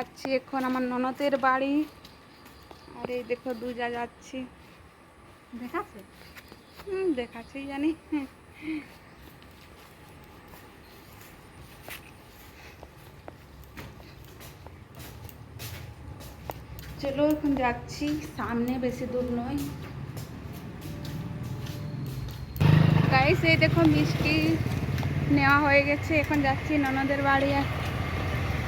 যাচ্ছি এখন আমার ননদের বাড়ি। আর এই দেখো দুজা যাচ্ছি। দেখাচ্ছে দেখাচ্ছি জানি। চলো এখন যাচ্ছি, সামনে বেশি দূর নয়। গাইস এই দেখো মিষ্টি নেওয়া হয়ে গেছে, এখন যাচ্ছি ননদের বাড়ি।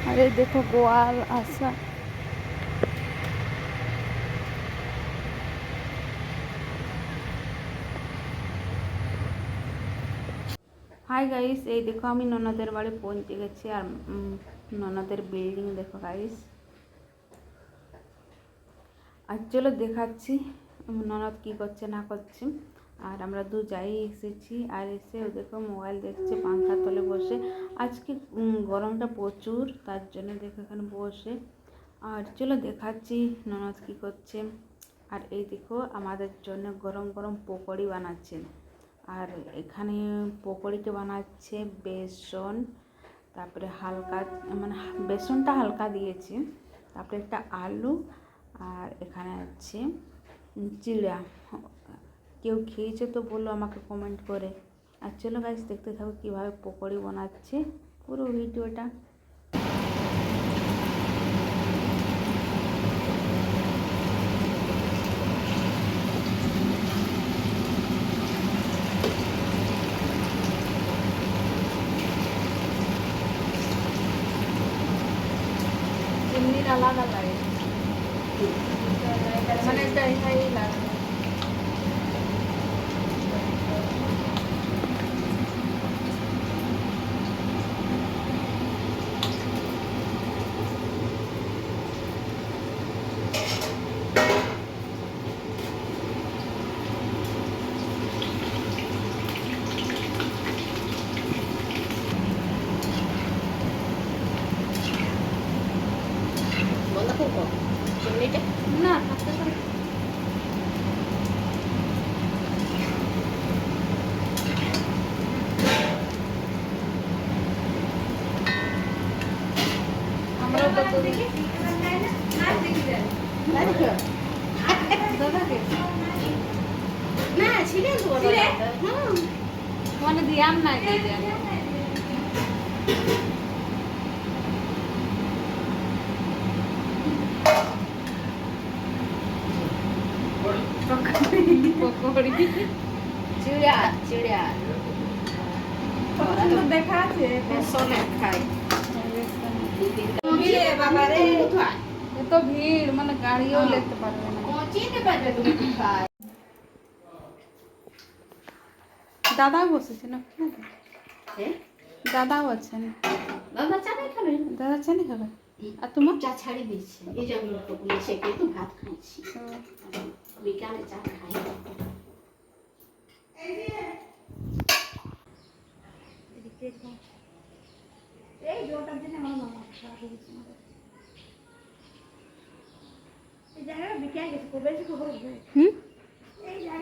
আর এই দেখো গোয়াল আসা। হাই গাইস, এই দেখো আমি ননদের বাড়ি পৌঁছে গেছি। আর ননদের বিল্ডিং দেখো গাইস। আর চলো দেখাচ্ছি ননদ কি করছে না করছে। আর আমরা দু যাই এসেছি। আর এসে ও দেখো মোবাইল দেখছে পাংখার তলে বসে। আজকে গরমটা প্রচুর, তার জন্য দেখো এখানে বসে। আর চলো দেখাচ্ছি ননদ কি করছে। আর এই দেখো আমাদের জন্য গরম গরম পকোড়ি বানাচ্ছেন। আর এখানে পকোড়িটা বানাচ্ছে বেসন, তারপরে হালকা মানে বেসনটা হালকা দিয়েছি, তারপরে একটা আলু, আর এখানে আছে চিড়া। কেউ খেয়েছে তো বললো আমাকে কমেন্ট করে। আর চলো গাইস দেখতে থাকো কীভাবে পকোড়ি বানাচ্ছে, পুরো ভিডিওটা। চিমনির আলাদা লাগে, মানে ড্রাই ফ্রাই লাগে। বন্ধ করবো চিমনিটা না থাকতে থাকতে আমরা তো দাদাকে না ছিলেন তো মানে দিয়াম না পকোড়ি চিড়া চিড়া দেখা আছে বেসনে খাই বাবারে। এত ভিড় মানে গাড়িও লেতে পারবে না। চিনতে পারবে তুমি খাই দাদাও বসেছেন ওখানে, হ্যাঁ দাদাও আছেন। দাদা চা নাই খাবেন? দাদা চানি খাবে। আর তোমার চা ছাড়ি দিচ্ছে, এই যে আমি একটু বলেছি কিন্তু ভাত খাইছি, বিকালে চা খাই। এই জলটার জন্য আমার মামা খারাপ হয়ে গেছে। এই জায়গাটা বিকেল গেছে, কবে এসে খবর হবে?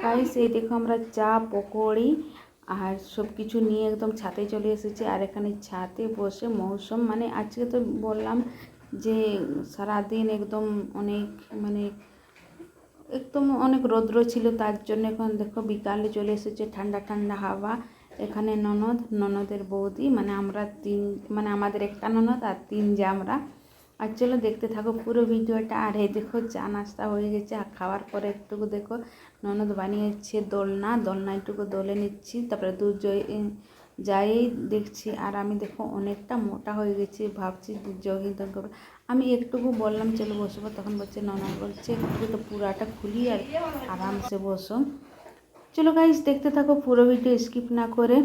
গাইস এই দেখো আমরা চা পকোড়ি আর সব কিছু নিয়ে একদম ছাদে চলে এসেছি। আর এখানে ছাদে বসে মৌসুম মানে আজকে তো বললাম যে সারাদিন একদম অনেক মানে একদম অনেক রৌদ্র ছিল, তার জন্য এখন দেখো বিকালে চলে এসেছে ঠান্ডা ঠান্ডা হাওয়া। এখানে ননদের বৌদি মানে আমরা তিন, মানে আমাদের একটা ননদ আর তিন যে আমরা। আর চলো দেখতে থাকো পুরো ভিডিওটা। আর এই দেখো চা নাস্তা হয়ে গেছে। আর খাওয়ার পরে একটুকু দেখো ননদ বানিয়েছে দোলনা একটুকু দোলে নিচ্ছি, তারপরে দুধ যাই দেখছি। আর আমি দেখো অনেকটা মোটা হয়ে গেছি, ভাবছি জগিং করবো। আমি একটুকু বললাম চলো বসবো, তখন বলছে ননদ বলছে একটুকু তো পুরাটা খুলি আর আরামসে বসো। চলো গাইস দেখতে থাকো পুরো ভিডিও স্কিপ না করে।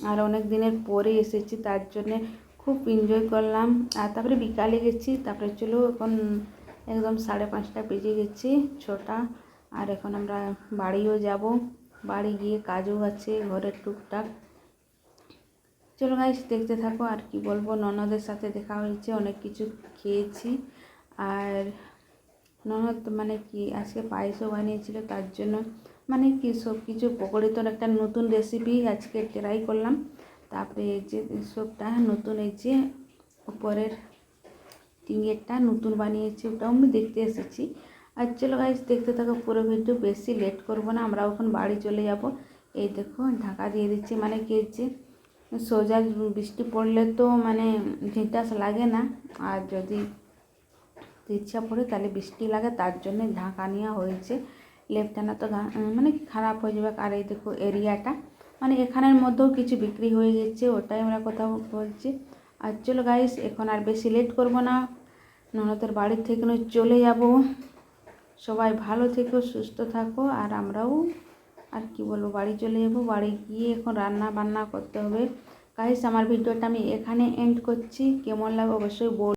আর অনেক দিনের পরে এসেছি, তার জন্যে খুব এনজয় করলাম। আর তারপরে বিকালে গেছি, তারপরে চলো এখন একদম 5:30 বেজে গেছি, 6টা। আর এখন আমরা বাড়িও যাব, বাড়ি গিয়ে কাজও আছে ঘরের টুকটাক। চলো গাইস দেখতে থাকো। আর কি বলবো, ননদের সাথে দেখা হয়েছে, অনেক কিছু খেয়েছি। আর ননদ মানে কি আজকে পায়েসও বানিয়েছিল, তার জন্য মানে কি সব কিছু পকোড়ি তোর একটা নতুন রেসিপি আজকে ট্রাই করলাম। তারপরে এই যে সবটা নতুন এই যে উপরের টিঙেরটা নতুন বানিয়েছে, ওটাও আমি দেখতে এসেছি। আর চলো গাইস দেখতে থাকো পুরো ভিডিও, বেশি লেট করবো না, আমরা এখন বাড়ি চলে যাব। এই দেখো ঢাকা দিয়ে দিচ্ছি, মানে কি হচ্ছে সোজা বৃষ্টি পড়লে তো মানে ঝিঁটাস লাগে না, আর যদি ইচ্ছা পড়ে তাহলে বৃষ্টি লাগে, তার জন্য ঢাকা নেওয়া হয়েছে। লেপটা না তো মানে খারাপ হয়ে যাবে। আর এই দেখো এরিয়াটা, মানে এখানের মধ্যেও কিছু বিক্রি হয়ে গেছে, ওটাই আমরা কথা বলছি। আর চলো গাইস এখন আর বেশি লেট করব না, ননদের বাড়ির থেকে চলে যাব। সবাই ভালো থেকো, সুস্থ থাকো, আর আমরাও আর কি বলবো বাড়ি চলে যাব। বাড়ি গিয়ে এখন রান্না বান্না করতে হবে। গাইস আমার ভিডিওটা আমি এখানে এন্ড করছি, কেমন লাগে অবশ্যই বল।